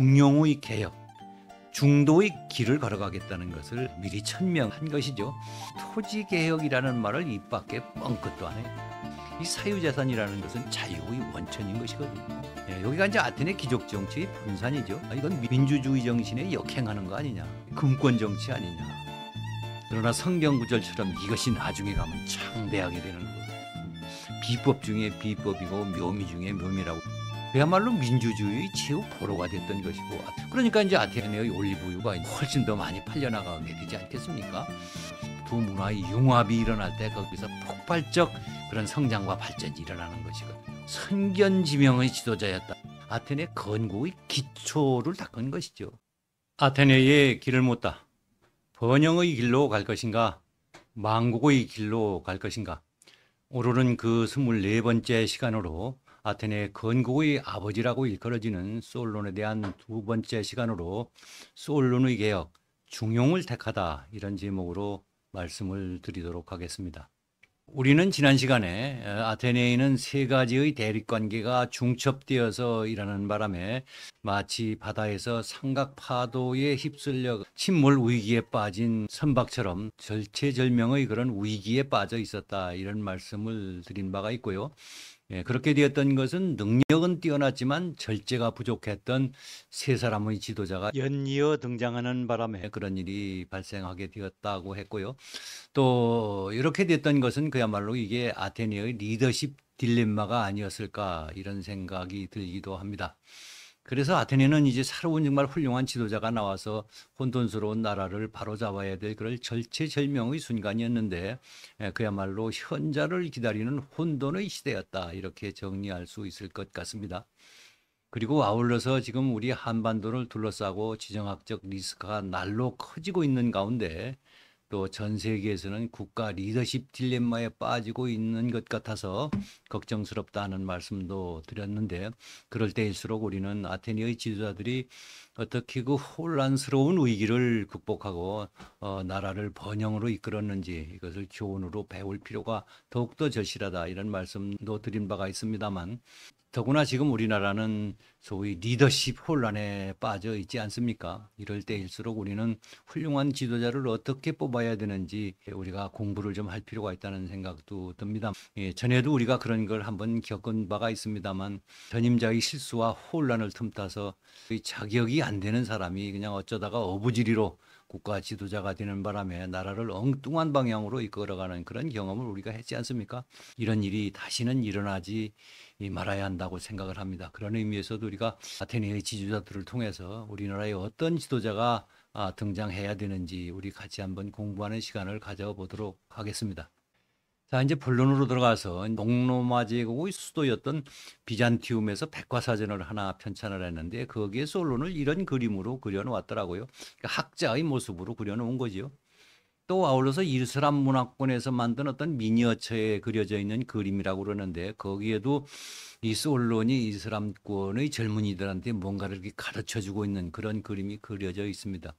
중용의 개혁, 중도의 길을 걸어가겠다는 것을 미리 천명한 것이죠. 토지개혁이라는 말을 입 밖에 뻥끗도 안 해요. 이 사유재산이라는 것은 자유의 원천인 것이거든요. 여기가 이제 아테네 귀족 정치의 분산이죠. 이건 민주주의 정신에 역행하는 거 아니냐, 금권 정치 아니냐. 그러나 성경 구절처럼 이것이 나중에 가면 창대하게 되는 거예요. 비법 중에 비법이고 묘미 중에 묘미라고. 그야말로 민주주의의 최후 포로가 됐던 것이고, 그러니까 이제 아테네의 올리브유가 훨씬 더 많이 팔려나가게 되지 않겠습니까? 두 문화의 융합이 일어날 때 거기서 폭발적 그런 성장과 발전이 일어나는 것이거든요. 선견지명의 지도자였다. 아테네 건국의 기초를 닦은 것이죠. 아테네의 길을 묻다. 번영의 길로 갈 것인가, 망국의 길로 갈 것인가. 오늘은 그 24번째 시간으로 아테네 건국의 아버지라고 일컬어지는 솔론에 대한 두 번째 시간으로 솔론의 개혁, 중용을 택하다, 이런 제목으로 말씀을 드리도록 하겠습니다. 우리는 지난 시간에 아테네에는 세 가지의 대립관계가 중첩되어서 일하는 바람에 마치 바다에서 삼각파도에 휩쓸려 침몰 위기에 빠진 선박처럼 절체절명의 그런 위기에 빠져 있었다, 이런 말씀을 드린 바가 있고요. 그렇게 되었던 것은 능력은 뛰어났지만 절제가 부족했던 세 사람의 지도자가 연이어 등장하는 바람에 그런 일이 발생하게 되었다고 했고요. 또 이렇게 됐던 것은 그야말로 이게 아테네의 리더십 딜레마가 아니었을까, 이런 생각이 들기도 합니다. 그래서 아테네는 이제 새로운 정말 훌륭한 지도자가 나와서 혼돈스러운 나라를 바로잡아야 될 그럴 절체절명의 순간이었는데, 그야말로 현자를 기다리는 혼돈의 시대였다, 이렇게 정리할 수 있을 것 같습니다. 그리고 아울러서 지금 우리 한반도를 둘러싸고 지정학적 리스크가 날로 커지고 있는 가운데 또 전 세계에서는 국가 리더십 딜레마에 빠지고 있는 것 같아서 걱정스럽다는 말씀도 드렸는데, 그럴 때일수록 우리는 아테네의 지도자들이 어떻게 그 혼란스러운 위기를 극복하고 나라를 번영으로 이끌었는지 이것을 교훈으로 배울 필요가 더욱더 절실하다, 이런 말씀도 드린 바가 있습니다만, 더구나 지금 우리나라는 소위 리더십 혼란에 빠져 있지 않습니까? 이럴 때일수록 우리는 훌륭한 지도자를 어떻게 뽑아야 되는지 우리가 공부를 좀 할 필요가 있다는 생각도 듭니다. 전에도 우리가 그런 걸 한번 겪은 바가 있습니다만, 전임자의 실수와 혼란을 틈타서 자격이 안 되는 사람이 그냥 어쩌다가 어부지리로 국가 지도자가 되는 바람에 나라를 엉뚱한 방향으로 이끌어가는 그런 경험을 우리가 했지 않습니까? 이런 일이 다시는 일어나지 말아야 한다고 생각을 합니다. 그런 의미에서도 우리가 아테네의 지도자들을 통해서 우리나라의 어떤 지도자가 등장해야 되는지 우리 같이 한번 공부하는 시간을 가져보도록 하겠습니다. 자, 이제 본론으로 들어가서 동로마 제국의 수도였던 비잔티움에서 백과사전을 하나 편찬을 했는데, 거기에 솔론을 이런 그림으로 그려놓았더라고요. 그러니까 학자의 모습으로 그려놓은 거죠. 또 아울러서 이슬람 문화권에서 만든 어떤 미니어처에 그려져 있는 그림이라고 그러는데, 거기에도 이 솔론이 이슬람권의 젊은이들한테 뭔가를 이렇게 가르쳐주고 있는 그런 그림이 그려져 있습니다.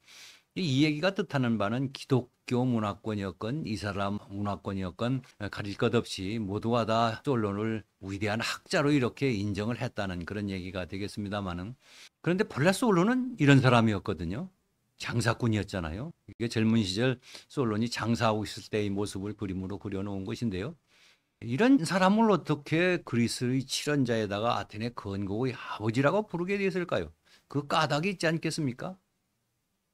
이 얘기가 뜻하는 바는 기독교 문화권이었건 이슬람 문화권이었건 가릴 것 없이 모두가 다 솔론을 위대한 학자로 이렇게 인정을 했다는 그런 얘기가 되겠습니다만은, 그런데 본래 솔론은 이런 사람이었거든요. 장사꾼이었잖아요. 이게 젊은 시절 솔론이 장사하고 있을 때의 모습을 그림으로 그려놓은 것인데요. 이런 사람을 어떻게 그리스의 칠원자에다가 아테네 건국의 아버지라고 부르게 됐을까요? 그 까닭이 있지 않겠습니까?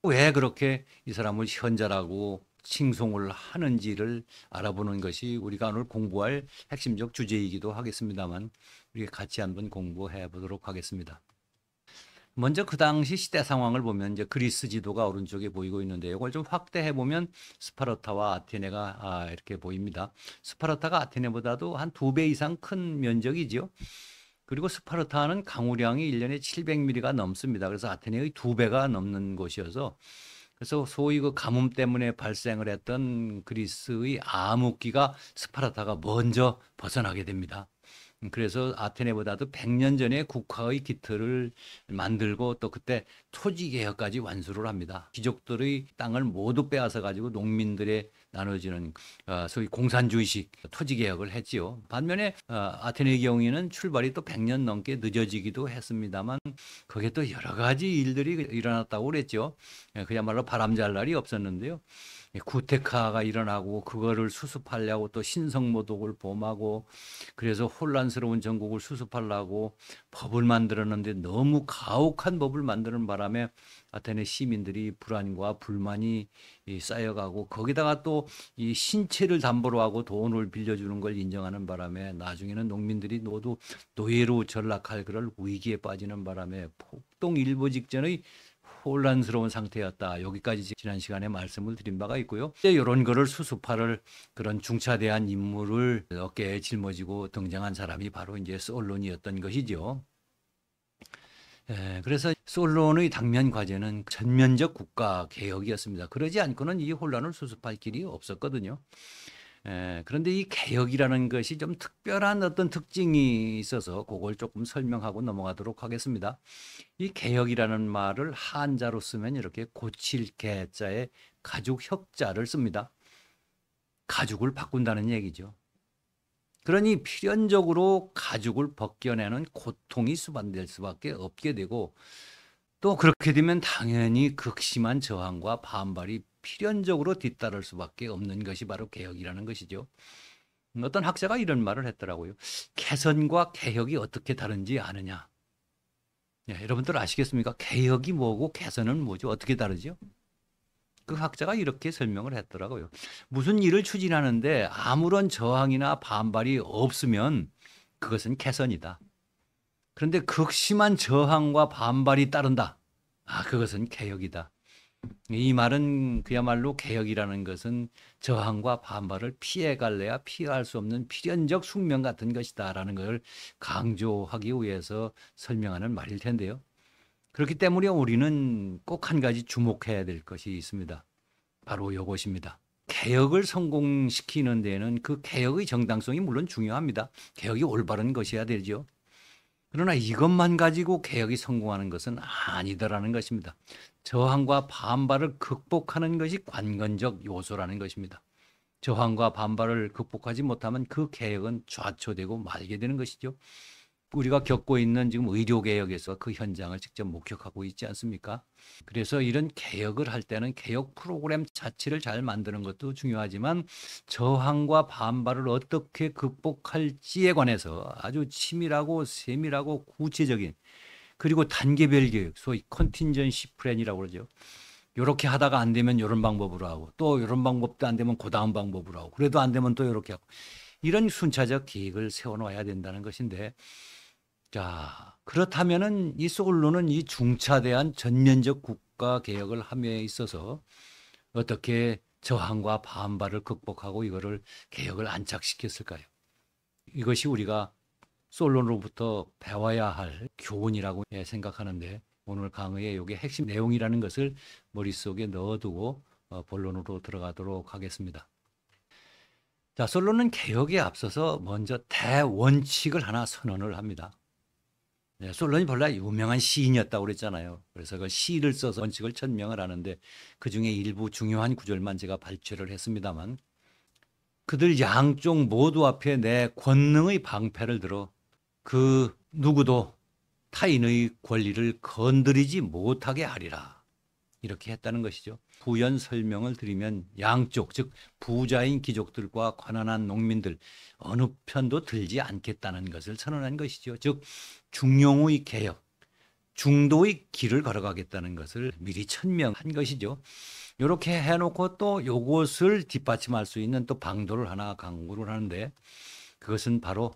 왜 그렇게 이 사람을 현자라고 칭송을 하는지를 알아보는 것이 우리가 오늘 공부할 핵심적 주제이기도 하겠습니다만, 우리가 같이 한번 공부해 보도록 하겠습니다. 먼저 그 당시 시대 상황을 보면 이제 그리스 지도가 오른쪽에 보이고 있는데, 이걸 좀 확대해 보면 스파르타와 아테네가 이렇게 보입니다. 스파르타가 아테네보다도 한 2배 이상 큰 면적이죠. 그리고 스파르타는 강우량이 1년에 700mm가 넘습니다. 그래서 아테네의 2배가 넘는 곳이어서, 그래서 소위 그 가뭄 때문에 발생을 했던 그리스의 암흑기가 스파르타가 먼저 벗어나게 됩니다. 그래서 아테네보다도 100년 전에 국화의 깃털을 만들고 또 그때 토지 개혁까지 완수를 합니다. 귀족들의 땅을 모두 빼앗아 가지고 농민들에 나눠지는 소위 공산주의식 토지 개혁을 했지요. 반면에 아테네의 경우에는 출발이 또 100년 넘게 늦어지기도 했습니다만 거기에 또 여러 가지 일들이 일어났다고 그랬죠. 그야말로 바람잘 날이 없었는데요. 구테타가 일어나고 그거를 수습하려고 또 신성모독을 범하고 그래서 혼란스러운 전국을 수습하려고 법을 만들었는데 너무 가혹한 법을 만드는 바람에 아테네 시민들이 불안과 불만이 쌓여가고 거기다가 또 이 신체를 담보로 하고 돈을 빌려주는 걸 인정하는 바람에 나중에는 농민들이 모두 노예로 전락할 그럴 위기에 빠지는 바람에 폭동일보 직전의 혼란스러운 상태였다. 여기까지 지난 시간에 말씀을 드린 바가 있고요. 이런 거를 수습할 그런 중차대한 임무를 어깨에 짊어지고 등장한 사람이 바로 이제 솔론이었던 것이죠. 그래서 솔론의 당면 과제는 전면적 국가 개혁이었습니다. 그러지 않고는 이 혼란을 수습할 길이 없었거든요. 그런데 이 개혁이라는 것이 좀 특별한 어떤 특징이 있어서 그걸 조금 설명하고 넘어가도록 하겠습니다. 이 개혁이라는 말을 한자로 쓰면 이렇게 고칠 개자에 가죽 혁자를 씁니다. 가죽을 바꾼다는 얘기죠. 그러니 필연적으로 가죽을 벗겨내는 고통이 수반될 수밖에 없게 되고 또 그렇게 되면 당연히 극심한 저항과 반발이 필연적으로 뒤따를 수밖에 없는 것이 바로 개혁이라는 것이죠. 어떤 학자가 이런 말을 했더라고요. 개선과 개혁이 어떻게 다른지 아느냐? 여러분들 아시겠습니까? 개혁이 뭐고 개선은 뭐죠? 어떻게 다르죠? 그 학자가 이렇게 설명을 했더라고요. 무슨 일을 추진하는데 아무런 저항이나 반발이 없으면 그것은 개선이다. 그런데 극심한 저항과 반발이 따른다. 그것은 개혁이다. 이 말은 그야말로 개혁이라는 것은 저항과 반발을 피해갈래야 피할 수 없는 필연적 숙명 같은 것이다라는 걸 강조하기 위해서 설명하는 말일 텐데요. 그렇기 때문에 우리는 꼭 한 가지 주목해야 될 것이 있습니다. 바로 이것입니다. 개혁을 성공시키는 데는 그 개혁의 정당성이 물론 중요합니다. 개혁이 올바른 것이어야 되죠. 그러나 이것만 가지고 개혁이 성공하는 것은 아니더라는 것입니다. 저항과 반발을 극복하는 것이 관건적 요소라는 것입니다. 저항과 반발을 극복하지 못하면 그 개혁은 좌초되고 말게 되는 것이죠. 우리가 겪고 있는 지금 의료개혁에서 그 현장을 직접 목격하고 있지 않습니까? 그래서 이런 개혁을 할 때는 개혁 프로그램 자체를 잘 만드는 것도 중요하지만 저항과 반발을 어떻게 극복할지에 관해서 아주 치밀하고 세밀하고 구체적인 그리고 단계별 계획, 소위 컨틴전시 플랜이라고 그러죠. 이렇게 하다가 안 되면 이런 방법으로 하고 또 이런 방법도 안 되면 그 다음 방법으로 하고 그래도 안 되면 또 이렇게 하고 이런 순차적 계획을 세워놓아야 된다는 것인데 자, 그렇다면은 이 솔로는 이 중차대한 전면적 국가 개혁을 함에 있어서 어떻게 저항과 반발을 극복하고 이거를 개혁을 안착시켰을까요? 이것이 우리가 솔로로부터 배워야 할 교훈이라고 생각하는데 오늘 강의의 이게 핵심 내용이라는 것을 머릿속에 넣어두고 본론으로 들어가도록 하겠습니다. 자, 솔로는 개혁에 앞서서 먼저 대원칙을 하나 선언을 합니다. 솔론이 본래 유명한 시인이었다고 그랬잖아요. 그래서 그 시를 써서 원칙을 천명을 하는데 그중에 일부 중요한 구절만 제가 발췌를 했습니다만 그들 양쪽 모두 앞에 내 권능의 방패를 들어 그 누구도 타인의 권리를 건드리지 못하게 하리라. 이렇게 했다는 것이죠. 부연 설명을 드리면 양쪽, 즉 부자인 귀족들과 가난한 농민들 어느 편도 들지 않겠다는 것을 선언한 것이죠. 즉 중용의 개혁, 중도의 길을 걸어가겠다는 것을 미리 천명한 것이죠. 이렇게 해놓고 또 이것을 뒷받침할 수 있는 또 방도를 하나 강구를 하는데 그것은 바로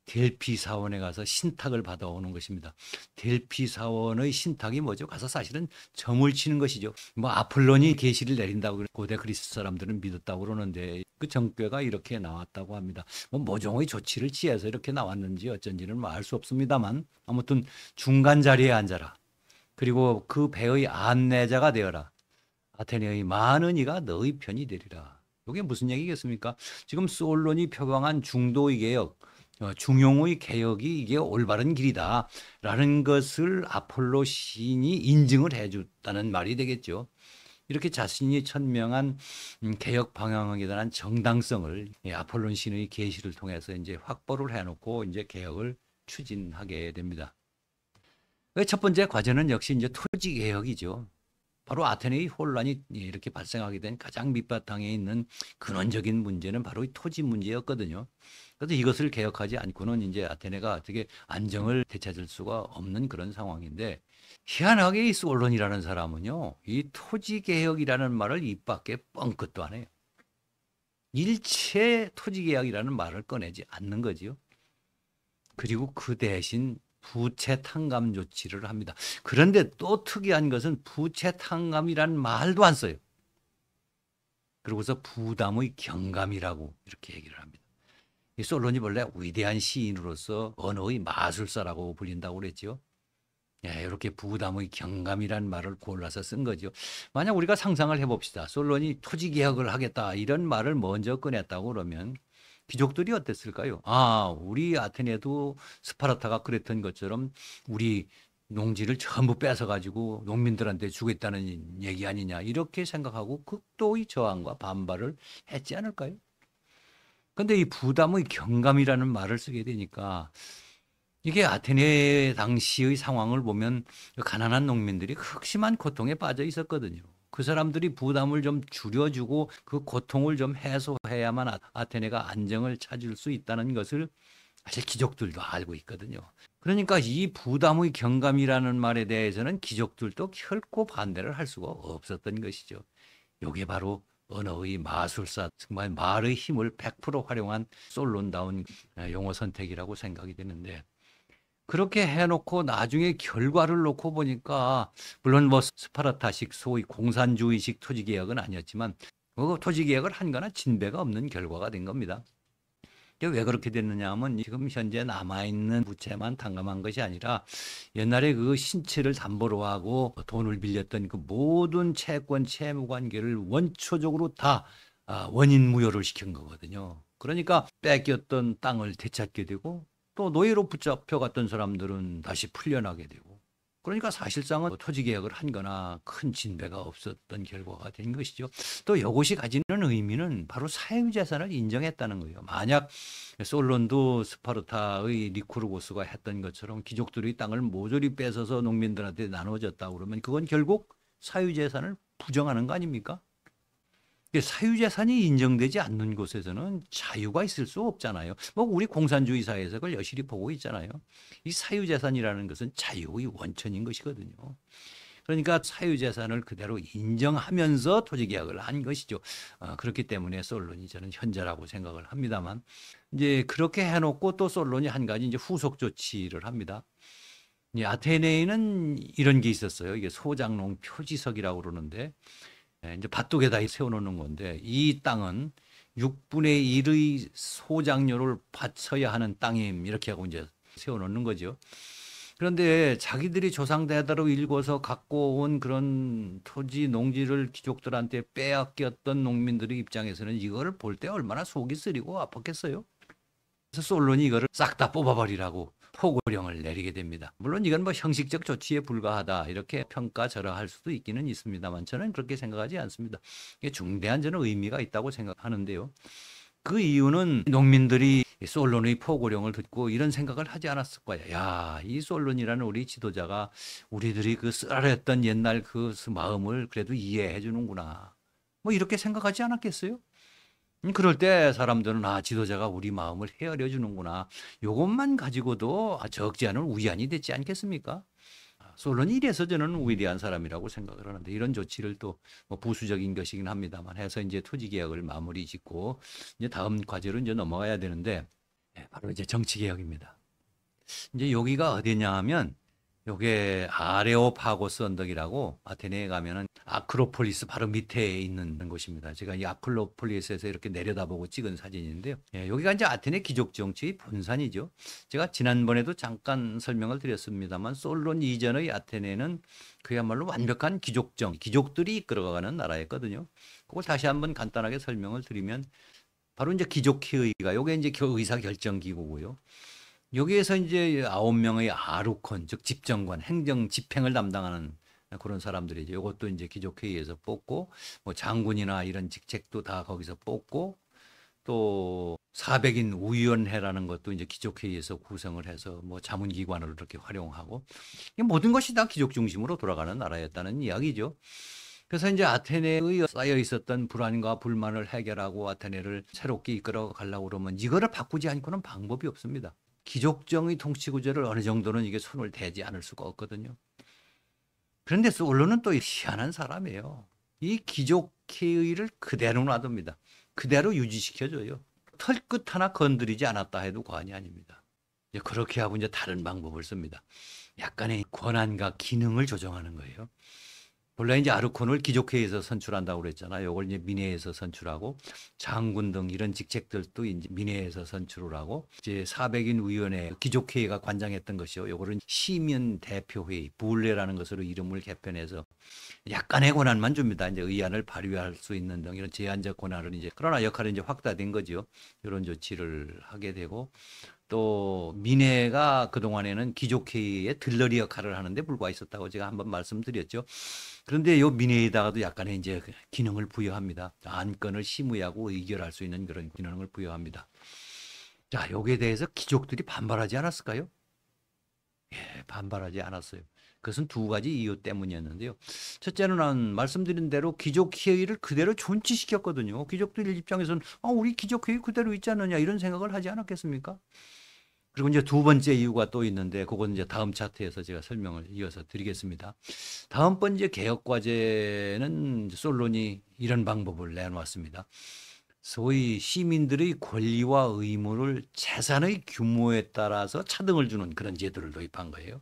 델피 사원에 가서 신탁을 받아오는 것입니다. 델피 사원의 신탁이 뭐죠? 가서 사실은 점을 치는 것이죠. 뭐 아폴론이 계시를 내린다고 고대 그리스 사람들은 믿었다고 그러는데 그 정죄가 이렇게 나왔다고 합니다. 뭐 모종의 조치를 취해서 이렇게 나왔는지 어쩐지는 뭐 알 수 없습니다만 아무튼 중간 자리에 앉아라. 그리고 그 배의 안내자가 되어라. 아테네의 많은 이가 너의 편이 되리라. 이게 무슨 얘기겠습니까? 지금 솔론이 표방한 중도의 개혁, 중용의 개혁이 이게 올바른 길이다라는 것을 아폴로 시인이 인증을 해줬다는 말이 되겠죠. 이렇게 자신이 천명한 개혁 방향에 대한 정당성을 아폴론 시인의 계시를 통해서 이제 확보를 해놓고 이제 개혁을 추진하게 됩니다. 첫 번째 과제는 역시 이제 토지 개혁이죠. 바로 아테네의 혼란이 이렇게 발생하게 된 가장 밑바탕에 있는 근원적인 문제는 바로 이 토지 문제였거든요. 그래서 이것을 개혁하지 않고는 이제 아테네가 어떻게 안정을 되찾을 수가 없는 그런 상황인데, 희한하게 이 솔론이라는 사람은요, 이 토지 개혁이라는 말을 입 밖에 뻥끗도 안 해요. 일체 토지 개혁이라는 말을 꺼내지 않는 거지요. 그리고 그 대신 부채 탕감 조치를 합니다. 그런데 또 특이한 것은 부채 탕감이라는 말도 안 써요. 그러고서 부담의 경감이라고 이렇게 얘기를 합니다. 이 솔론이 원래 위대한 시인으로서 언어의 마술사라고 불린다고 그랬죠. 이렇게 부담의 경감이라는 말을 골라서 쓴 거죠. 만약 우리가 상상을 해봅시다. 솔론이 토지 개혁을 하겠다 이런 말을 먼저 꺼냈다고 그러면 귀족들이 어땠을까요? 우리 아테네도 스파르타가 그랬던 것처럼 우리 농지를 전부 뺏어가지고 농민들한테 주겠다는 얘기 아니냐 이렇게 생각하고 극도의 저항과 반발을 했지 않을까요? 근데 이 부담의 경감이라는 말을 쓰게 되니까 이게 아테네 당시의 상황을 보면 가난한 농민들이 극심한 고통에 빠져 있었거든요. 그 사람들이 부담을 좀 줄여주고 그 고통을 좀 해소해야만 아테네가 안정을 찾을 수 있다는 것을 사실 귀족들도 알고 있거든요. 그러니까 이 부담의 경감이라는 말에 대해서는 귀족들도 결코 반대를 할 수가 없었던 것이죠. 이게 바로 언어의 마술사, 정말 말의 힘을 100% 활용한 솔론다운 용어 선택이라고 생각이 되는데, 그렇게 해놓고 나중에 결과를 놓고 보니까 물론 뭐 스파르타식 소위 공산주의식 토지개혁은 아니었지만 토지개혁을 한 거나 진배가 없는 결과가 된 겁니다. 왜 그렇게 됐느냐 하면 지금 현재 남아있는 부채만 탕감한 것이 아니라 옛날에 그 신체를 담보로 하고 돈을 빌렸던 그 모든 채권 채무관계를 원초적으로 다 원인 무효를 시킨 거거든요. 그러니까 뺏겼던 땅을 되찾게 되고 또 노예로 붙잡혀갔던 사람들은 다시 풀려나게 되고, 그러니까 사실상은 토지개혁을 한 거나 큰 진배가 없었던 결과가 된 것이죠. 또 이것이 가지는 의미는 바로 사유재산을 인정했다는 거예요. 만약 솔론도 스파르타의 리쿠르고스가 했던 것처럼 귀족들의 땅을 모조리 뺏어서 농민들한테 나눠줬다 그러면 그건 결국 사유재산을 부정하는 거 아닙니까? 사유재산이 인정되지 않는 곳에서는 자유가 있을 수 없잖아요. 뭐 우리 공산주의 사회에서 그걸 여실히 보고 있잖아요. 이 사유재산이라는 것은 자유의 원천인 것이거든요. 그러니까 사유재산을 그대로 인정하면서 토지개혁을 한 것이죠. 그렇기 때문에 솔론이 저는 현자라고 생각을 합니다만, 이제 그렇게 해놓고 또 솔론이 한 가지 이제 후속 조치를 합니다. 아테네에는 이런 게 있었어요. 이게 소장농 표지석이라고 그러는데, 이제 밭둑에다 세워놓는 건데, 이 땅은 6분의 1의 소장료를 바쳐야 하는 땅임 이렇게 하고 이제 세워놓는 거죠. 그런데 자기들이 조상대대로 일궈서 갖고 온 그런 토지 농지를 귀족들한테 빼앗겼던 농민들의 입장에서는 이거를 볼 때 얼마나 속이 쓰리고 아팠겠어요. 그래서 솔론이 이거를 싹 다 뽑아버리라고 포고령을 내리게 됩니다. 물론 이건 뭐 형식적 조치에 불과하다 이렇게 평가절하할 수도 있기는 있습니다만 저는 그렇게 생각하지 않습니다. 이게 중대한 저는 의미가 있다고 생각하는데요. 그 이유는 농민들이 솔론의 포고령을 듣고 이런 생각을 하지 않았을 거예요. 야, 이 솔론이라는 우리 지도자가 우리들이 그 쓰라렸던 옛날 그 마음을 그래도 이해해 주는구나. 뭐 이렇게 생각하지 않았겠어요? 그럴 때 사람들은 지도자가 우리 마음을 헤아려 주는구나. 이것만 가지고도 적지 않은 위안이 됐지 않겠습니까? 솔론이 이래서 저는 위대한 사람이라고 생각을 하는데, 이런 조치를 또 뭐 부수적인 것이긴 합니다만 해서 이제 토지 개혁을 마무리 짓고 이제 다음 과제로 이제 넘어가야 되는데, 바로 이제 정치 개혁입니다. 이제 여기가 어디냐 하면 요게 아레오파고스 언덕이라고 아테네에 가면은 아크로폴리스 바로 밑에 있는 곳입니다. 제가 이 아크로폴리스에서 이렇게 내려다보고 찍은 사진인데요. 여기가 이제 아테네 귀족 정치의 본산이죠. 제가 지난번에도 잠깐 설명을 드렸습니다만 솔론 이전의 아테네는 그야말로 완벽한 귀족들이 이끌어가는 나라였거든요. 그걸 다시 한번 간단하게 설명을 드리면 바로 이제 귀족회의가 요게 이제 의사 결정 기구고요. 여기에서 이제 9명의 아루콘, 즉 집정관, 행정 집행을 담당하는 그런 사람들이죠. 이것도 이제 귀족회의에서 뽑고, 뭐 장군이나 이런 직책도 다 거기서 뽑고, 또 400인 우위원회라는 것도 이제 귀족회의에서 구성을 해서 뭐 자문기관으로 이렇게 활용하고, 이 모든 것이 다 귀족 중심으로 돌아가는 나라였다는 이야기죠. 그래서 이제 아테네에 쌓여 있었던 불안과 불만을 해결하고 아테네를 새롭게 이끌어 가려고 그러면 이거를 바꾸지 않고는 방법이 없습니다. 귀족정의 통치 구조를 어느 정도는 이게 손을 대지 않을 수가 없거든요. 그런데 솔로는 또 희한한 사람이에요. 이 귀족회의를 그대로 놔둡니다. 그대로 유지시켜줘요. 털끝 하나 건드리지 않았다 해도 과언이 아닙니다. 이제 그렇게 하고 이제 다른 방법을 씁니다. 약간의 권한과 기능을 조정하는 거예요. 본래 이제 아르콘을 귀족회의에서 선출한다고 그랬잖아요. 이걸 이제 민회에서 선출하고 장군 등 이런 직책들도 이제 민회에서 선출을 하고 이제 400인 위원회 귀족회의가 관장했던 것이요. 요거는 시민 대표회의 부울레라는 것으로 이름을 개편해서 약간의 권한만 줍니다. 이제 의안을 발의할 수 있는 등 이런 제한적 권한을 이제 그러나 역할이 이제 확대된 거죠. 이런 조치를 하게 되고 또 민회가 그동안에는 귀족회의의 들러리 역할을 하는데 불과했었다고 제가 한번 말씀드렸죠. 그런데 요 민회에다가도 약간의 이제 기능을 부여합니다. 안건을 심의하고 의결할 수 있는 그런 기능을 부여합니다. 자, 여기에 대해서 귀족들이 반발하지 않았을까요? 예, 반발하지 않았어요. 그것은 두 가지 이유 때문이었는데요. 첫째는 말씀드린 대로 귀족회의를 그대로 존치시켰거든요. 귀족들 입장에서는 우리 귀족회의 그대로 있지 않느냐 이런 생각을 하지 않았겠습니까? 그리고 이제 두 번째 이유가 또 있는데 그건 이제 다음 차트에서 제가 설명을 이어서 드리겠습니다. 다음 번째 개혁 과제는 솔론이 이런 방법을 내놓았습니다. 소위 시민들의 권리와 의무를 재산의 규모에 따라서 차등을 주는 그런 제도를 도입한 거예요.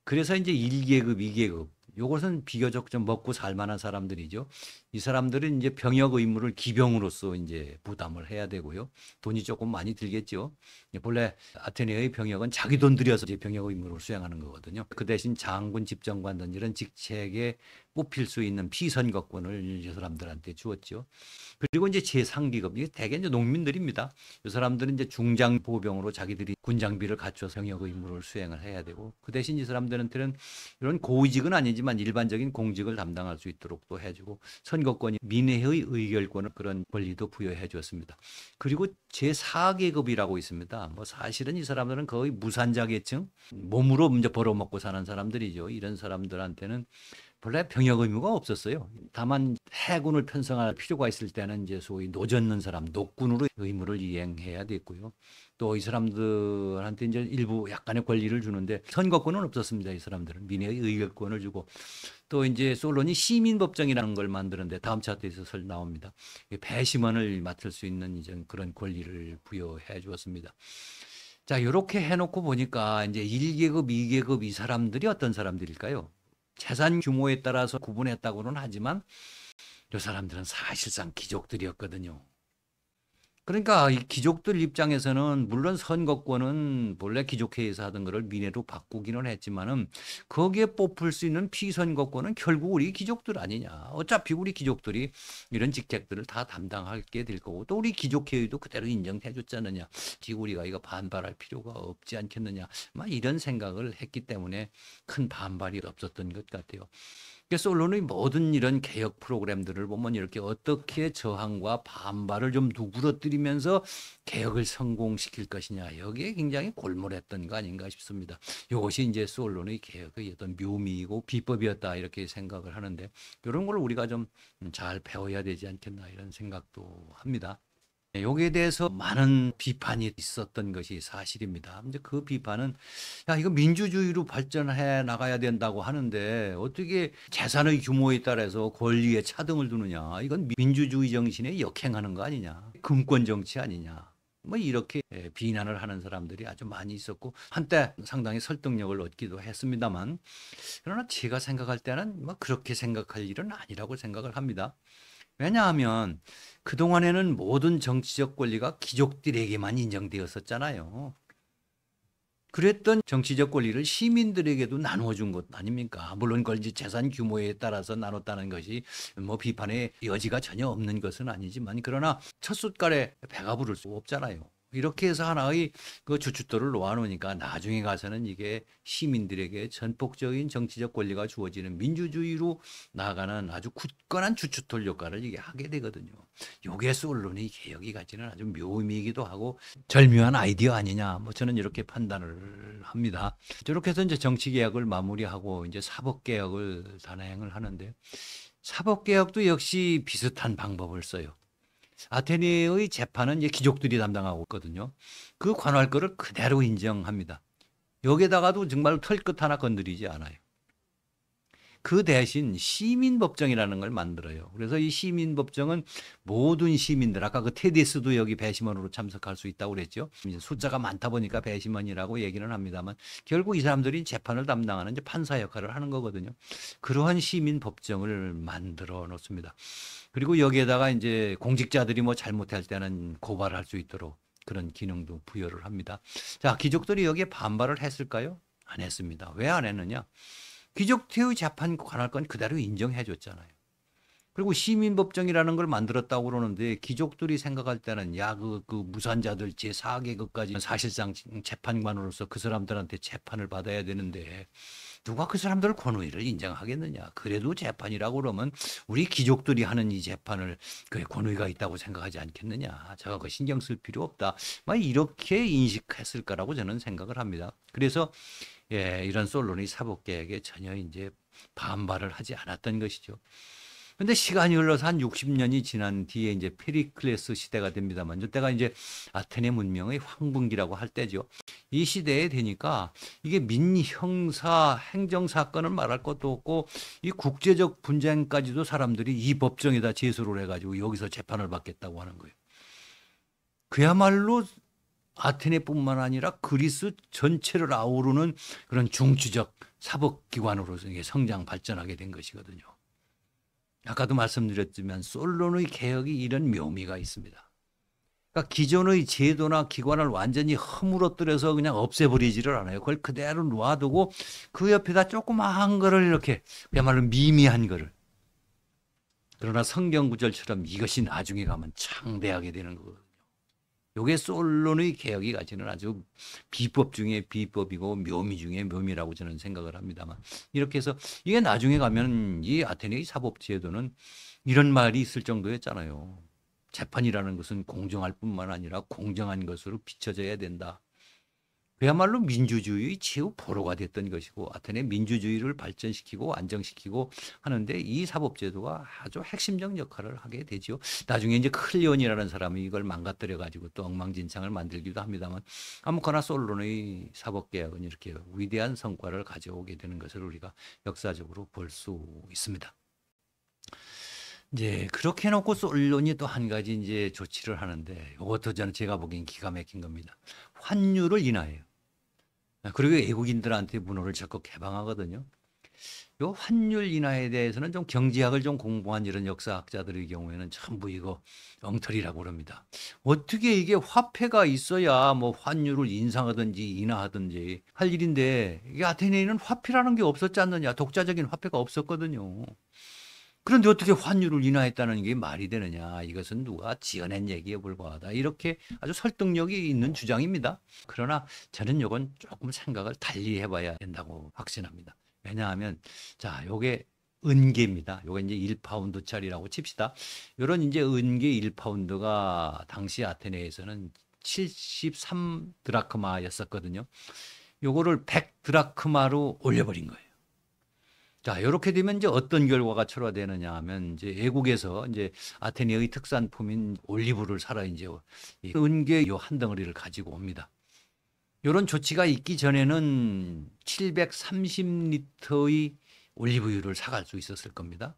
그래서 이제 1계급, 2계급 요것은 비교적 좀 먹고 살 만한 사람들이죠. 이 사람들은 이제 병역 의무를 기병으로서 이제 부담을 해야 되고요. 돈이 조금 많이 들겠죠. 본래 아테네의 병역은 자기 돈 들여서 이제 병역 의무를 수행하는 거거든요. 그 대신 장군, 집정관 등 이런 직책에 뽑힐 수 있는 피선거권을 이 사람들한테 주었죠. 그리고 이제 제3계급, 이게 대개 이제 농민들입니다. 이 사람들은 이제 중장 보병으로 자기들이 군장비를 갖춰서 병역 의무를 수행을 해야 되고 그 대신 이 사람들한테는 이런 고위직은 아니지만 일반적인 공직을 담당할 수 있도록 또 해주고 선거권이 민회의 의결권을 그런 권리도 부여해 주었습니다. 그리고 제4계급이라고 있습니다. 뭐 사실은 이 사람들은 거의 무산자 계층, 몸으로 이제 벌어먹고 사는 사람들이죠. 이런 사람들한테는 본래 병역 의무가 없었어요. 다만 해군을 편성할 필요가 있을 때는 이제 소위 노젓는 사람, 녹군으로 의무를 이행해야 됐고요. 또 이 사람들한테 이제 일부 약간의 권리를 주는데 선거권은 없었습니다. 이 사람들은 민회의 의결권을 주고 또 이제 솔론이 시민법정이라는 걸 만드는데 다음 차트에서 나옵니다. 배심원을 맡을 수 있는 이제 그런 권리를 부여해 주었습니다. 자, 이렇게 해놓고 보니까 이제 1계급, 2계급 이 사람들이 어떤 사람들일까요? 재산 규모에 따라서 구분했다고는 하지만 이 사람들은 사실상 귀족들이었거든요. 그러니까 이 귀족들 입장에서는 물론 선거권은 본래 귀족회의에서 하던 거를 민회로 바꾸기는 했지만은 거기에 뽑을 수 있는 피선거권은 결국 우리 귀족들 아니냐. 어차피 우리 귀족들이 이런 직책들을 다 담당하게 될 거고 또 우리 귀족회의도 그대로 인정해 줬지 않느냐. 지금 우리가 이거 반발할 필요가 없지 않겠느냐. 막 이런 생각을 했기 때문에 큰 반발이 없었던 것 같아요. 그래서 언론의 모든 이런 개혁 프로그램들을 보면 이렇게 어떻게 저항과 반발을 좀 누그러뜨리면서 개혁을 성공시킬 것이냐 여기에 굉장히 골몰했던 거 아닌가 싶습니다. 이것이 이제 언론의 개혁의 어떤 묘미이고 비법이었다 이렇게 생각을 하는데 이런 걸 우리가 좀 잘 배워야 되지 않겠나 이런 생각도 합니다. 여기에 대해서 많은 비판이 있었던 것이 사실입니다. 이제 그 비판은 야 이거 민주주의로 발전해 나가야 된다고 하는데 어떻게 재산의 규모에 따라서 권리에 차등을 두느냐. 이건 민주주의 정신에 역행하는 거 아니냐. 금권 정치 아니냐. 뭐 이렇게 비난을 하는 사람들이 아주 많이 있었고 한때 상당히 설득력을 얻기도 했습니다만 그러나 제가 생각할 때는 뭐 그렇게 생각할 일은 아니라고 생각을 합니다. 왜냐하면 그동안에는 모든 정치적 권리가 귀족들에게만 인정되었었잖아요. 그랬던 정치적 권리를 시민들에게도 나누어준 것 아닙니까? 물론 그걸 이제 재산 규모에 따라서 나눴다는 것이 뭐 비판의 여지가 전혀 없는 것은 아니지만, 그러나 첫 숟갈에 배가 부를 수 없잖아요. 이렇게 해서 하나의 그 주춧돌을 놓아놓으니까 나중에 가서는 이게 시민들에게 전폭적인 정치적 권리가 주어지는 민주주의로 나아가는 아주 굳건한 주춧돌 역할을 이게 하게 되거든요. 요게 언론의 개혁이 가지는 아주 묘미이기도 하고 절묘한 아이디어 아니냐, 뭐 저는 이렇게 판단을 합니다. 저렇게 해서 이제 정치개혁을 마무리하고 이제 사법개혁을 단행을 하는데, 사법개혁도 역시 비슷한 방법을 써요. 아테네의 재판은 이제 귀족들이 담당하고 있거든요. 그 관할권을 그대로 인정합니다. 여기에다가도 정말 털끝 하나 건드리지 않아요. 그 대신 시민법정이라는 걸 만들어요. 그래서 이 시민법정은 모든 시민들, 아까 그 테디스도 여기 배심원으로 참석할 수 있다고 그랬죠. 이제 숫자가 많다 보니까 배심원이라고 얘기는 합니다만, 결국 이 사람들이 재판을 담당하는 이제 판사 역할을 하는 거거든요. 그러한 시민법정을 만들어 놓습니다. 그리고 여기에다가 이제 공직자들이 뭐 잘못할 때는 고발할 수 있도록 그런 기능도 부여를 합니다. 자, 귀족들이 여기에 반발을 했을까요? 안 했습니다. 왜 안 했느냐? 귀족태의 재판 관할권 그대로 인정해 줬잖아요. 그리고 시민법정이라는 걸 만들었다고 그러는데, 귀족들이 생각할 때는 그 무산자들 제4계급까지 사실상 재판관으로서 그 사람들한테 재판을 받아야 되는데 누가 그 사람들 권위를 인정하겠느냐. 그래도 재판이라고 그러면 우리 귀족들이 하는 이 재판을 그 권위가 있다고 생각하지 않겠느냐. 저거 신경 쓸 필요 없다. 막 이렇게 인식했을 거라고 저는 생각을 합니다. 그래서 이런 언론이 사법개혁에 전혀 이제 반발을 하지 않았던 것이죠. 근데 시간이 흘러서 한 60년이 지난 뒤에 이제 페리클레스 시대가 됩니다만, 이때가 이제 아테네 문명의 황분기라고 할 때죠. 이 시대에 되니까 이게 민형사 행정사건을 말할 것도 없고, 이 국제적 분쟁까지도 사람들이 이 법정에다 제소를 해가지고 여기서 재판을 받겠다고 하는 거예요. 그야말로 아테네뿐만 아니라 그리스 전체를 아우르는 그런 중추적 사법기관으로서 성장 발전하게 된 것이거든요. 아까도 말씀드렸지만 솔론의 개혁이 이런 묘미가 있습니다. 그러니까 기존의 제도나 기관을 완전히 허물어뜨려서 그냥 없애버리지를 않아요. 그걸 그대로 놔두고 그 옆에다 조그마한 거를 이렇게, 그야말로 미미한 거를, 그러나 성경 구절처럼 이것이 나중에 가면 창대하게 되는 거거든요. 요게 솔론의 개혁이 가지는 아주 비법 중에 비법이고 묘미 중에 묘미라고 저는 생각을 합니다만, 이렇게 해서 이게 나중에 가면 이 아테네의 사법제도는 이런 말이 있을 정도였잖아요. 재판이라는 것은 공정할 뿐만 아니라 공정한 것으로 비춰져야 된다. 그야말로 민주주의의 최후 보로가 됐던 것이고, 아테네 민주주의를 발전시키고 안정시키고 하는데 이 사법제도가 아주 핵심적 역할을 하게 되죠. 나중에 이제 클리온이라는 사람이 이걸 망가뜨려 가지고 또 엉망진창을 만들기도 합니다만, 아무거나 솔론의 사법개혁은 이렇게 위대한 성과를 가져오게 되는 것을 우리가 역사적으로 볼 수 있습니다. 이제 그렇게 해놓고 솔론이 또 한 가지 이제 조치를 하는데, 이것도 저는 제가 보기엔 기가 막힌 겁니다. 환율을 인하해요. 그리고 외국인들한테 문호를 적극 개방하거든요. 요 환율 인하에 대해서는 좀 경제학을 좀 공부한 이런 역사학자들의 경우에는 전부 이거 엉터리라고 그럽니다. 어떻게 이게 화폐가 있어야 뭐 환율을 인상하든지 인하하든지 할 일인데, 이게 아테네에는 화폐라는 게 없었지 않느냐. 독자적인 화폐가 없었거든요. 그런데 어떻게 환율을 인하했다는 게 말이 되느냐. 이것은 누가 지어낸 얘기에 불과하다. 이렇게 아주 설득력이 있는 주장입니다. 그러나 저는 이건 조금 생각을 달리 해봐야 된다고 확신합니다. 왜냐하면, 자, 요게 은계입니다. 요게 이제 1파운드짜리라고 칩시다. 요런 이제 은계 1파운드가 당시 아테네에서는 73드라크마였었거든요. 요거를 100드라크마로 올려버린 거예요. 자, 이렇게 되면 이제 어떤 결과가 초래되느냐 하면, 이제 외국에서 이제 아테네의 특산품인 올리브를 사러 이제 은계 요 한 덩어리를 가지고 옵니다. 이런 조치가 있기 전에는 730리터의 올리브유를 사갈 수 있었을 겁니다.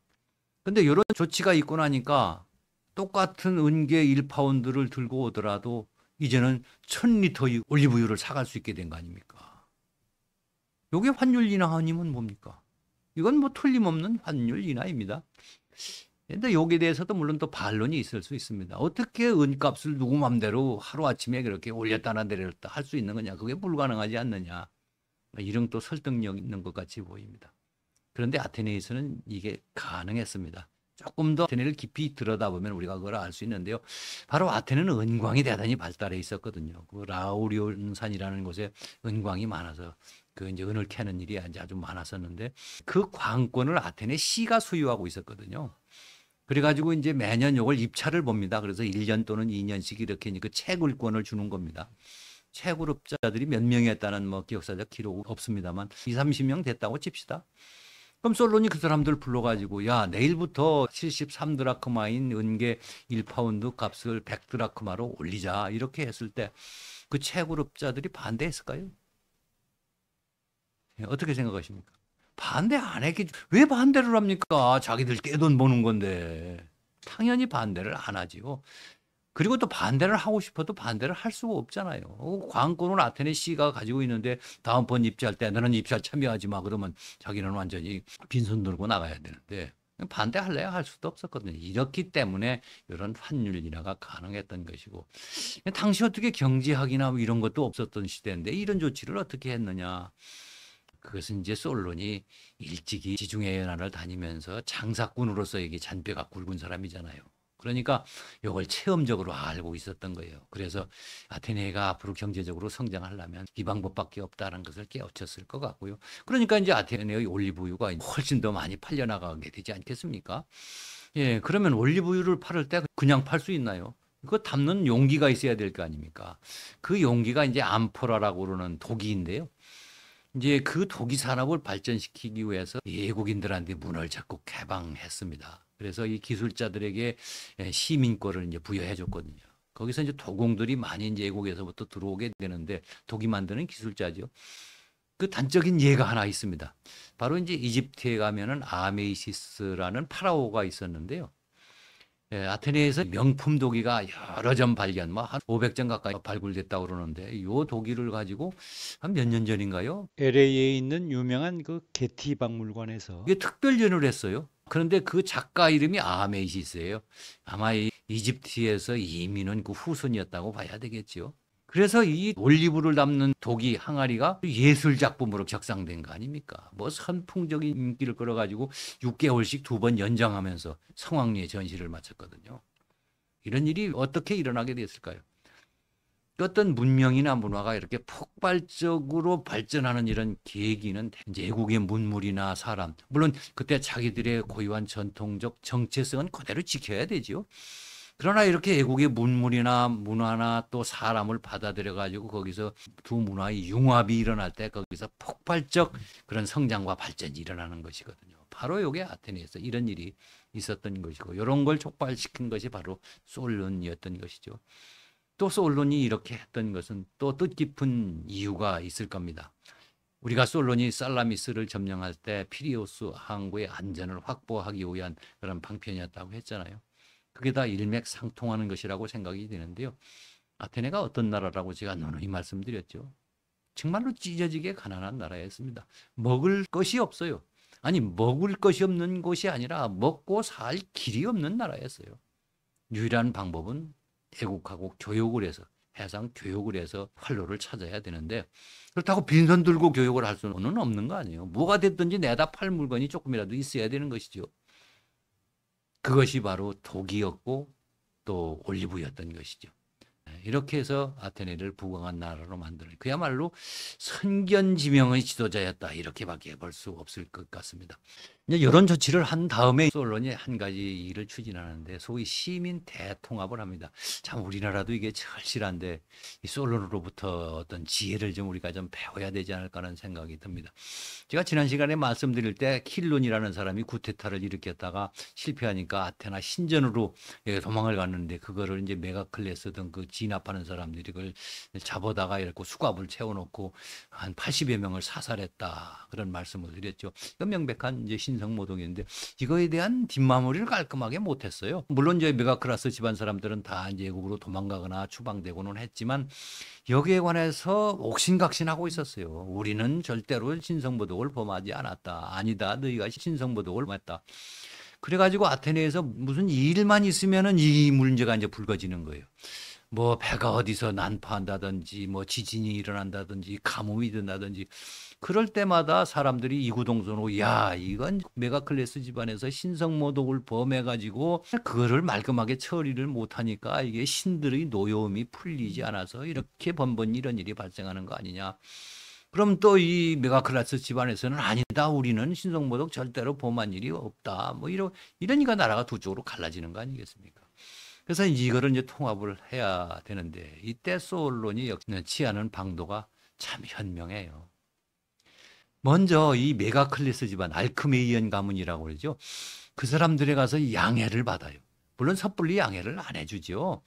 근데 이런 조치가 있고 나니까 똑같은 은계 1파운드를 들고 오더라도 이제는 1000리터의 올리브유를 사갈 수 있게 된 거 아닙니까? 이게 환율 인하 아니면 뭡니까? 이건 뭐 틀림없는 환율 인하입니다. 근데 여기에 대해서도 물론 또 반론이 있을 수 있습니다. 어떻게 은값을 누구 맘대로 하루아침에 그렇게 올렸다나 내렸다 할 수 있는 거냐. 그게 불가능하지 않느냐. 이런 또 설득력 있는 것 같이 보입니다. 그런데 아테네에서는 이게 가능했습니다. 조금 더 아테네를 깊이 들여다보면 우리가 그걸 알 수 있는데요. 바로 아테네는 은광이 대단히 발달해 있었거든요. 그 라우리온산이라는 곳에 은광이 많아서 그 이제 은을 캐는 일이 아주 많았었는데 그 광권을 아테네 시가 소유하고 있었거든요. 그래가지고 이제 매년 요걸 입찰을 봅니다. 그래서 1년 또는 2년씩 이렇게 그 채굴권을 주는 겁니다. 채굴업자들이 몇 명이었다는 뭐 기억사적 기록 없습니다만 2, 30명 됐다고 칩시다. 그럼 솔론이 그 사람들 불러가지고 야 내일부터 73드라크마인 은계 1파운드 값을 100드라크마로 올리자 이렇게 했을 때 그 채굴업자들이 반대했을까요? 어떻게 생각하십니까? 반대 안 했겠죠. 왜 반대를 합니까? 자기들 떼돈 버는 건데. 당연히 반대를 안 하지요. 그리고 또 반대를 하고 싶어도 반대를 할 수가 없잖아요. 관권을 아테네 시가 가지고 있는데 다음번 입찰 때 너는 입찰 참여하지 마 그러면 자기는 완전히 빈손 들고 나가야 되는데 반대할래야 할 수도 없었거든요. 이렇기 때문에 이런 환율 인하가 가능했던 것이고 당시 어떻게 경제학이나 뭐 이런 것도 없었던 시대인데 이런 조치를 어떻게 했느냐. 그것은 이제 솔론이 일찍이 지중해 연안을 다니면서 장사꾼으로서 이게 잔뼈가 굵은 사람이잖아요. 그러니까 이걸 체험적으로 알고 있었던 거예요. 그래서 아테네가 앞으로 경제적으로 성장하려면 이 방법밖에 없다는 것을 깨우쳤을 것 같고요. 그러니까 이제 아테네의 올리브유가 훨씬 더 많이 팔려나가게 되지 않겠습니까? 예, 그러면 올리브유를 팔을 때 그냥 팔 수 있나요? 그거 담는 용기가 있어야 될 거 아닙니까? 그 용기가 이제 암포라라고 그러는 독이인데요. 이제 그 독일 산업을 발전시키기 위해서 외국인들한테 문을 자꾸 개방했습니다. 그래서 이 기술자들에게 시민권을 이제 부여해 줬거든요. 거기서 이제 도공들이 많이 이제 외국에서부터 들어오게 되는데 독이 만드는 기술자죠. 그 단적인 예가 하나 있습니다. 바로 이제 이집트에 가면은 아메이시스라는 파라오가 있었는데요. 아테네에서 명품 도기가 여러 점 발견, 뭐 한 500점 가까이 발굴됐다고 그러는데 이 도기를 가지고 한 몇 년 전인가요? LA에 있는 유명한 그 게티 박물관에서 이게 특별전을 했어요. 그런데 그 작가 이름이 아메이시스예요. 아마 이 이집트에서 이민은 그 후손이었다고 봐야 되겠죠. 그래서 이 올리브를 담는 독이 항아리가 예술 작품으로 격상된 거 아닙니까? 뭐 선풍적인 인기를 끌어가지고 6개월씩 2번 연장하면서 성황리에 전시를 마쳤거든요. 이런 일이 어떻게 일어나게 됐을까요? 어떤 문명이나 문화가 이렇게 폭발적으로 발전하는 이런 계기는 이제 외국의 문물이나 사람, 물론 그때 자기들의 고유한 전통적 정체성은 그대로 지켜야 되죠. 그러나 이렇게 외국의 문물이나 문화나 또 사람을 받아들여 가지고 거기서 두 문화의 융합이 일어날 때 거기서 폭발적 그런 성장과 발전이 일어나는 것이거든요. 바로 이게 아테네에서 이런 일이 있었던 것이고 이런 걸 촉발시킨 것이 바로 솔론이었던 것이죠. 또 솔론이 이렇게 했던 것은 또 뜻깊은 이유가 있을 겁니다. 우리가 솔론이 살라미스를 점령할 때 피리우스 항구의 안전을 확보하기 위한 그런 방편이었다고 했잖아요. 그게 다 일맥상통하는 것이라고 생각이 되는데요. 아테네가 어떤 나라라고 제가 누누이 말씀드렸죠. 정말로 찢어지게 가난한 나라였습니다. 먹을 것이 없어요. 아니 먹을 것이 없는 곳이 아니라 먹고 살 길이 없는 나라였어요. 유일한 방법은 애국하고 교육을 해서 해상 교육을 해서 활로를 찾아야 되는데 그렇다고 빈손 들고 교육을 할 수는 없는 거 아니에요. 뭐가 됐든지 내다 팔 물건이 조금이라도 있어야 되는 것이죠. 그것이 바로 독이었고 또 올리브였던 것이죠. 이렇게 해서 아테네를 부강한 나라로 만드는 그야말로 선견지명의 지도자였다 이렇게밖에 볼 수 없을 것 같습니다. 이제 이런 조치를 한 다음에 솔론이 한 가지 일을 추진하는데 소위 시민 대통합을 합니다. 참 우리나라도 이게 절실한데 이 솔론으로부터 어떤 지혜를 좀 우리가 좀 배워야 되지 않을까 하는 생각이 듭니다. 제가 지난 시간에 말씀드릴 때 킬론이라는 사람이 구테타를 일으켰다가 실패하니까 아테나 신전으로 도망을 갔는데 그거를 이제 메가클레스 등 그 진압하는 사람들이 그걸 잡아다가 이렇게 수갑을 채워놓고 한 80여 명을 사살했다 그런 말씀을 드렸죠. 이건 명백한 이제 신성모독인데 이거에 대한 뒷마무리를 깔끔하게 못했어요. 물론 이제 메가클라스 집안 사람들은 다 이제 외국으로 도망가거나 추방되고는 했지만 여기에 관해서 옥신각신하고 있었어요. 우리는 절대로 신성모독을 범하지 않았다. 아니다. 너희가 신성모독을 범했다. 그래가지고 아테네에서 무슨 일만 있으면은 이 문제가 이제 불거지는 거예요. 뭐 배가 어디서 난파한다든지 뭐 지진이 일어난다든지 가뭄이 든다든지 그럴 때마다 사람들이 이구동성으로 야 이건 메가클레스 집안에서 신성모독을 범해가지고 그거를 말끔하게 처리를 못하니까 이게 신들의 노여움이 풀리지 않아서 이렇게 번번 이런 일이 발생하는 거 아니냐. 그럼 또 이 메가클레스 집안에서는 아니다 우리는 신성모독 절대로 범한 일이 없다. 뭐 이러니까 나라가 두 쪽으로 갈라지는 거 아니겠습니까? 그래서 이거를 이제 통합을 해야 되는데 이때 소울론이 역시 취하는 방도가 참 현명해요. 먼저 이 메가클레스 집안 알크메이언 가문이라고 그러죠. 그 사람들에 가서 양해를 받아요. 물론 섣불리 양해를 안 해주죠.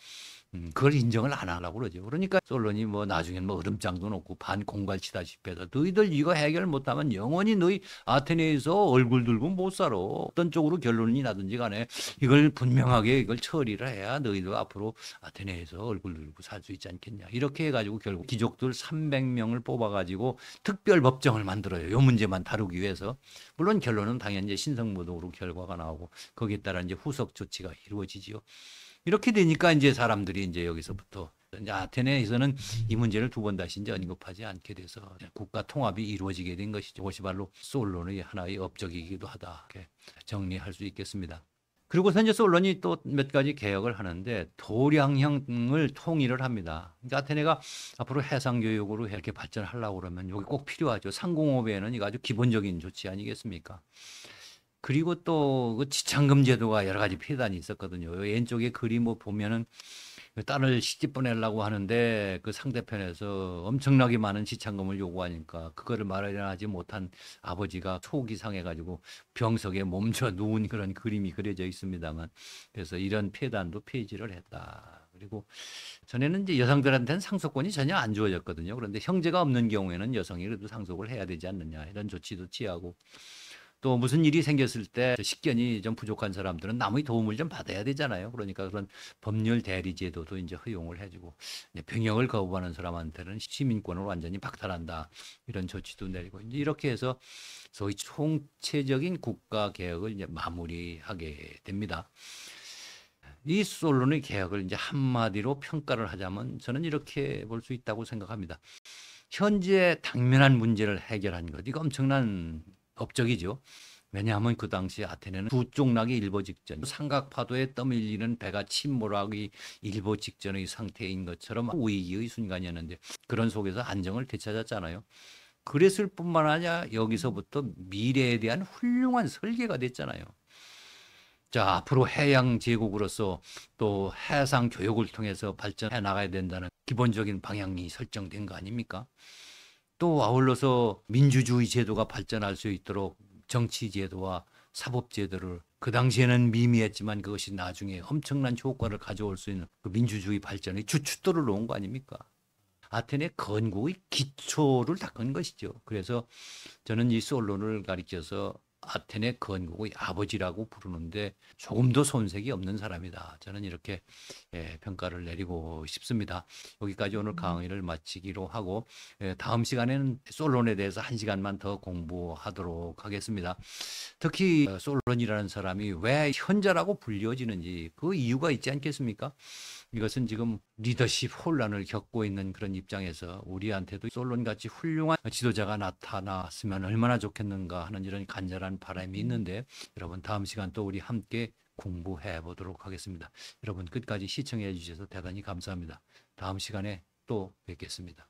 그걸 인정을 안 하려고 그러죠. 그러니까 솔론이 뭐 나중엔 뭐 얼음장도 놓고 반공갈치다시피 해서 너희들 이거 해결 못하면 영원히 너희 아테네에서 얼굴 들고 못 살아. 어떤 쪽으로 결론이 나든지 간에 이걸 분명하게 이걸 처리를 해야 너희들 앞으로 아테네에서 얼굴 들고 살 수 있지 않겠냐. 이렇게 해가지고 결국 귀족들 300명을 뽑아가지고 특별 법정을 만들어요. 요 문제만 다루기 위해서. 물론 결론은 당연히 이제 신성모독으로 결과가 나오고 거기에 따라 이제 후속 조치가 이루어지지요. 이렇게 되니까 이제 사람들이 이제 여기서부터 이제 아테네에서는 이 문제를 두 번 다시 이제 언급하지 않게 돼서 국가 통합이 이루어지게 된 것이죠. 그것이 바로 솔론의 하나의 업적이기도 하다. 이렇게 정리할 수 있겠습니다. 그리고서 이제 솔론이 또 몇 가지 개혁을 하는데 도량형을 통일을 합니다. 그러니까 아테네가 앞으로 해상 교육으로 이렇게 발전하려고 그러면 여기 꼭 필요하죠. 상공호배에는 이거 아주 기본적인 조치 아니겠습니까? 그리고 또 그 지창금 제도가 여러 가지 폐단이 있었거든요. 왼쪽에 그림 보면은 그 딸을 시집 보내려고 하는데 그 상대편에서 엄청나게 많은 지창금을 요구하니까 그거를 마련하지 못한 아버지가 속이 상해가지고 병석에 몸져 누운 그런 그림이 그려져 있습니다만 그래서 이런 폐단도 폐지를 했다. 그리고 전에는 이제 여성들한테는 상속권이 전혀 안 주어졌거든요. 그런데 형제가 없는 경우에는 여성이 그래도 상속을 해야 되지 않느냐 이런 조치도 취하고 또 무슨 일이 생겼을 때 식견이 좀 부족한 사람들은 남의 도움을 좀 받아야 되잖아요. 그러니까 그런 법률 대리 제도도 이제 허용을 해주고 병역을 거부하는 사람한테는 시민권을 완전히 박탈한다 이런 조치도 내리고 이제 이렇게 해서 소위 총체적인 국가 개혁을 이제 마무리하게 됩니다. 이 솔론의 개혁을 이제 한마디로 평가를 하자면 저는 이렇게 볼 수 있다고 생각합니다. 현재 당면한 문제를 해결한 것 이거 엄청난 업적이죠. 왜냐하면 그 당시 아테네는 부쪽락이 일보 직전, 삼각파도에 떠밀리는 배가 침몰하기 일보 직전의 상태인 것처럼 위기의 순간이었는데 그런 속에서 안정을 되찾았잖아요. 그랬을 뿐만 아니라 여기서부터 미래에 대한 훌륭한 설계가 됐잖아요. 자, 앞으로 해양 제국으로서 또 해상 교육을 통해서 발전해 나가야 된다는 기본적인 방향이 설정된 거 아닙니까? 또 아울러서 민주주의 제도가 발전할 수 있도록 정치 제도와 사법 제도를 그 당시에는 미미했지만 그것이 나중에 엄청난 효과를 가져올 수 있는 그 민주주의 발전의 주춧돌을 놓은 거 아닙니까? 아테네 건국의 기초를 닦은 것이죠. 그래서 저는 이 솔론을 가리켜서 아테네 건국의 아버지라고 부르는데 조금도 손색이 없는 사람이다. 저는 이렇게 평가를 내리고 싶습니다. 여기까지 오늘 강의를 마치기로 하고 다음 시간에는 솔론에 대해서 1시간만 더 공부하도록 하겠습니다. 특히 솔론이라는 사람이 왜 현자라고 불려지는지 그 이유가 있지 않겠습니까? 이것은 지금 리더십 혼란을 겪고 있는 그런 입장에서 우리한테도 솔론같이 훌륭한 지도자가 나타났으면 얼마나 좋겠는가 하는 이런 간절한 바람이 있는데 여러분 다음 시간 또 우리 함께 공부해 보도록 하겠습니다. 여러분 끝까지 시청해 주셔서 대단히 감사합니다. 다음 시간에 또 뵙겠습니다.